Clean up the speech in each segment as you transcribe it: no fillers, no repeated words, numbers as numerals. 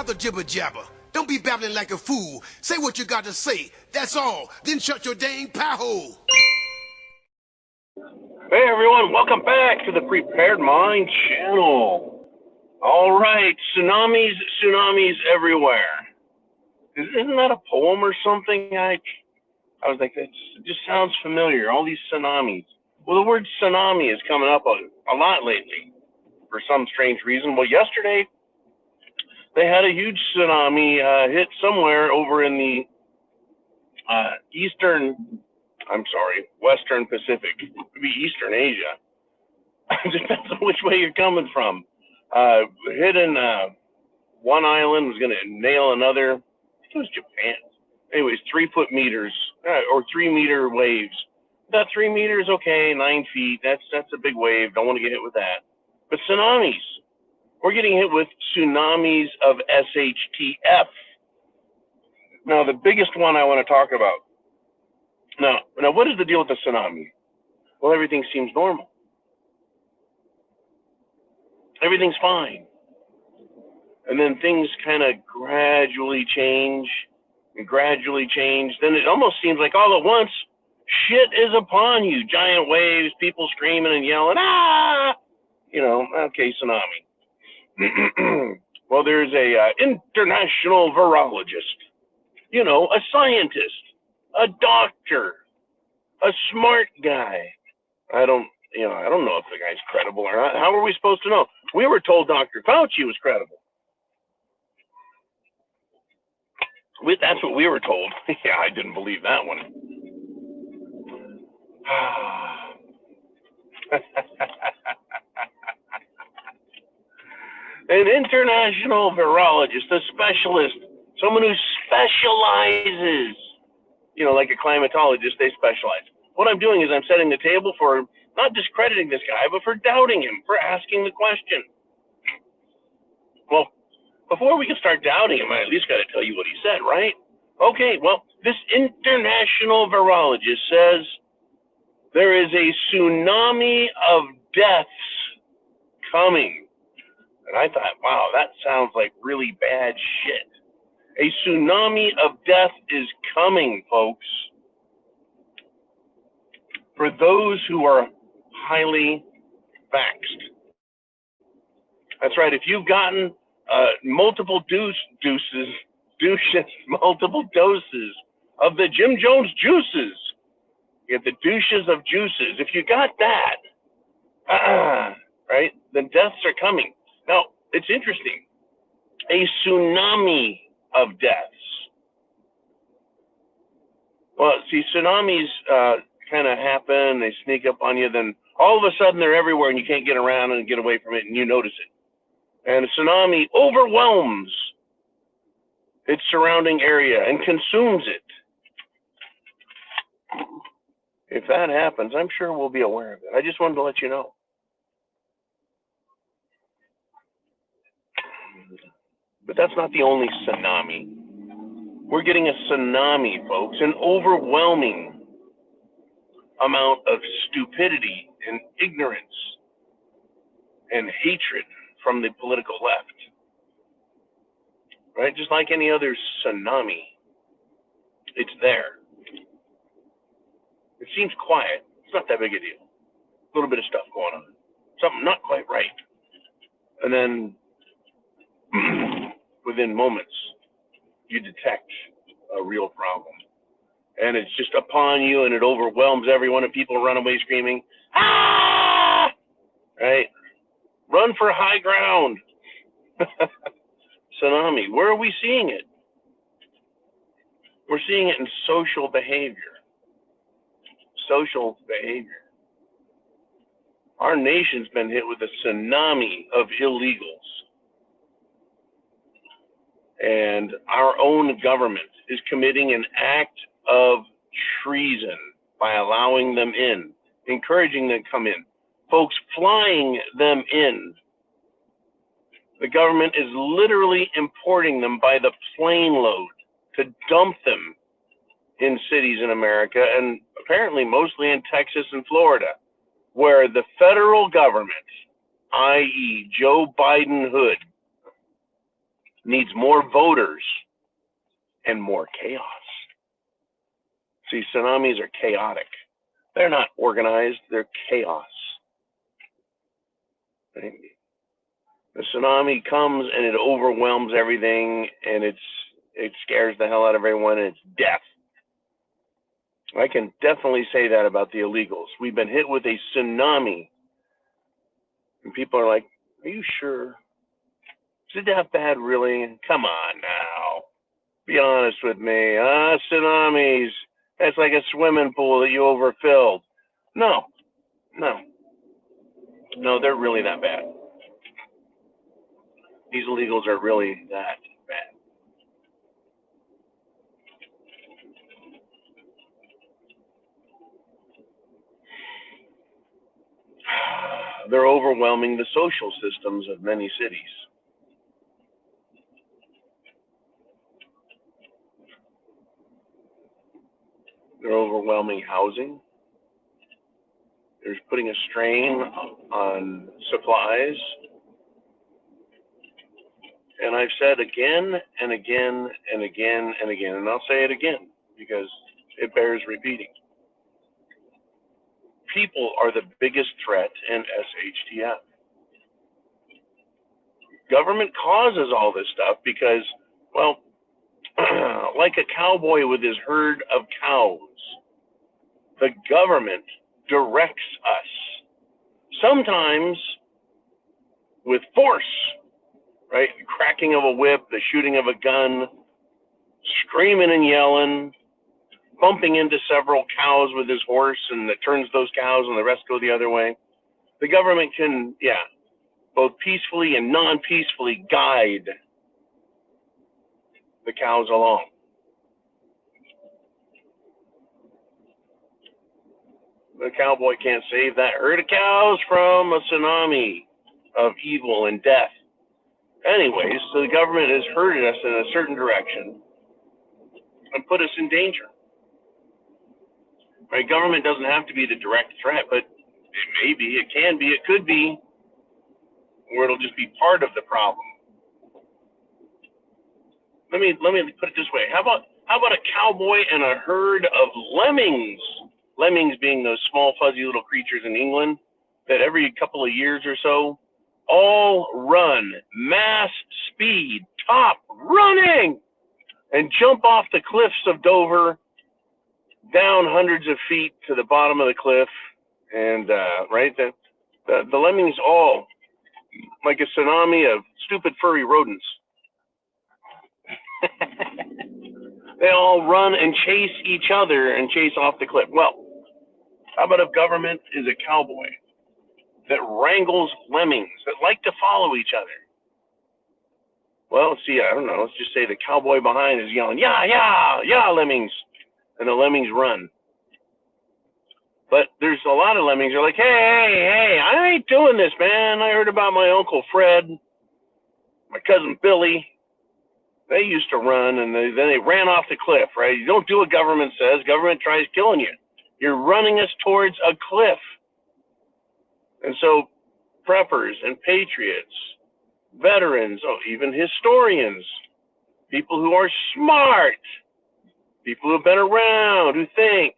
the jibber jabber. Don't be babbling like a fool. Say what you got to say. That's all. Then shut your dang pie hole. Hey everyone, welcome back to the Prepared Mind channel. All right, tsunamis everywhere. Isn't that a poem or something? I was like, it just sounds familiar. All these tsunamis. Well, the word tsunami is coming up a lot lately for some strange reason. Well, yesterday they had a huge tsunami hit somewhere over in the Western Pacific. It could be Eastern Asia. It depends on which way you're coming from. Hitting one island was going to nail another. I think it was Japan. Anyways, 3 foot meters or 3 meter waves. About 3 meters, okay, 9 feet. That's a big wave. Don't want to get hit with that. But tsunamis. We're getting hit with tsunamis of SHTF. Now, the biggest one I want to talk about. Now, what is the deal with the tsunami? Well, everything seems normal. Everything's fine. And then things kind of gradually change. Then it almost seems like all at once, shit is upon you. Giant waves, people screaming and yelling, ah! Okay, tsunami. Well, there's a international virologist, a scientist, a doctor, a smart guy. I don't know if the guy's credible or not. How are we supposed to know? We were told Dr. Fauci was credible. That's what we were told. Yeah, I didn't believe that one. An international virologist, a specialist, someone who specializes, like a climatologist, they specialize. What I'm doing is I'm setting the table for not discrediting this guy, but for doubting him, for asking the question. Well, before we can start doubting him, I at least got to tell you what he said, right? Okay, well, this international virologist says there is a tsunami of deaths coming. And I thought, wow, that sounds like really bad shit. A tsunami of death is coming, folks. For those who are highly vaxxed. That's right. If you've gotten multiple doses of the Jim Jones juices, you get the douches of juices. If you got that, right, then deaths are coming. Now, it's interesting. A tsunami of deaths. Well, see, tsunamis kind of happen, they sneak up on you, then all of a sudden they're everywhere and you can't get around and get away from it and you notice it. And a tsunami overwhelms its surrounding area and consumes it. If that happens, I'm sure we'll be aware of it. I just wanted to let you know. But that's not the only tsunami. We're getting a tsunami, folks, an overwhelming amount of stupidity and ignorance and hatred from the political left. Right? Just like any other tsunami, it's there. It seems quiet. It's not that big a deal. A little bit of stuff going on. Something not quite right. And then within moments, you detect a real problem. And it's just upon you and it overwhelms everyone and people run away screaming, ah! Right? Run for high ground. Tsunami. Where are we seeing it? We're seeing it in social behavior. Social behavior. Our nation's been hit with a tsunami of illegals. And our own government is committing an act of treason by allowing them in, encouraging them to come in. Folks, flying them in. The government is literally importing them by the plane load to dump them in cities in America, and apparently mostly in Texas and Florida, where the federal government, i.e. Joe Biden hood, needs more voters and more chaos. See, tsunamis are chaotic. They're not organized, they're chaos. Right? The tsunami comes and it overwhelms everything, and it scares the hell out of everyone, and it's death. I can definitely say that about the illegals. We've been hit with a tsunami, and people are like, are you sure? Is it that bad, really? Come on now. Be honest with me. Tsunamis, that's like a swimming pool that you overfilled. No, they're really that bad. These illegals are really that bad. They're overwhelming the social systems of many cities. They're overwhelming housing. They're putting a strain on supplies. And I've said again and again and again and again, and I'll say it again because it bears repeating. People are the biggest threat in SHTF. Government causes all this stuff because, well, like a cowboy with his herd of cows, the government directs us, sometimes with force, right? The cracking of a whip, the shooting of a gun, screaming and yelling, bumping into several cows with his horse, and it turns those cows and the rest go the other way. The government can, both peacefully and non-peacefully guide the cows along. The cowboy can't save that herd of cows from a tsunami of evil and death. Anyways, so the government has herded us in a certain direction and put us in danger. Right? Government doesn't have to be the direct threat, but it may be, it can be, it could be, or it'll just be part of the problem. Let me put it this way. How about a cowboy and a herd of lemmings? Lemmings being those small, fuzzy little creatures in England that every couple of years or so all run mass speed, top running, and jump off the cliffs of Dover down hundreds of feet to the bottom of the cliff, and right, the lemmings all like a tsunami of stupid furry rodents. They all run and chase each other and chase off the cliff. Well, how about if government is a cowboy that wrangles lemmings that like to follow each other? Well, see, I don't know. Let's just say the cowboy behind is yelling, yeah, lemmings. And the lemmings run. But there's a lot of lemmings that are like, hey, I ain't doing this, man. I heard about my Uncle Fred, my cousin Billy. They used to run, and then they ran off the cliff, right? You don't do what government says. Government tries killing you. You're running us towards a cliff. And so preppers and patriots, veterans, even historians, people who are smart, people who have been around, who think,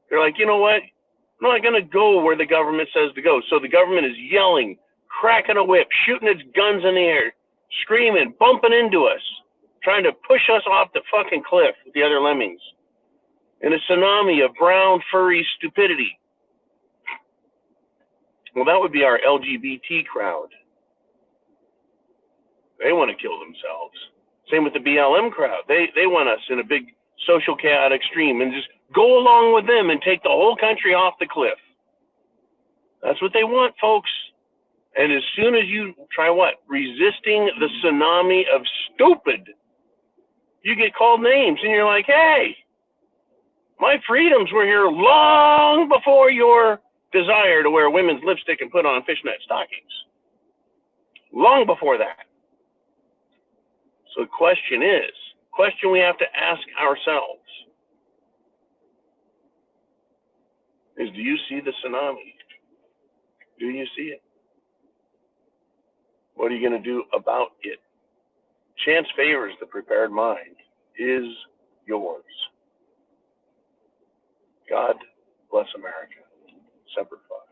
they're like, you know what? I'm not going to go where the government says to go. So the government is yelling, cracking a whip, shooting its guns in the air, screaming, bumping into us, trying to push us off the fucking cliff with the other lemmings in a tsunami of brown, furry stupidity. Well, that would be our LGBT crowd. They want to kill themselves. Same with the BLM crowd. They want us in a big social chaotic stream and just go along with them and take the whole country off the cliff. That's what they want, folks. And as soon as you try resisting the tsunami of stupid, you get called names and you're like, hey, my freedoms were here long before your desire to wear women's lipstick and put on fishnet stockings. Long before that. So the question we have to ask ourselves is, do you see the tsunami? Do you see it? What are you going to do about it? Chance favors the prepared mind is yours. God bless America. Semper Fi.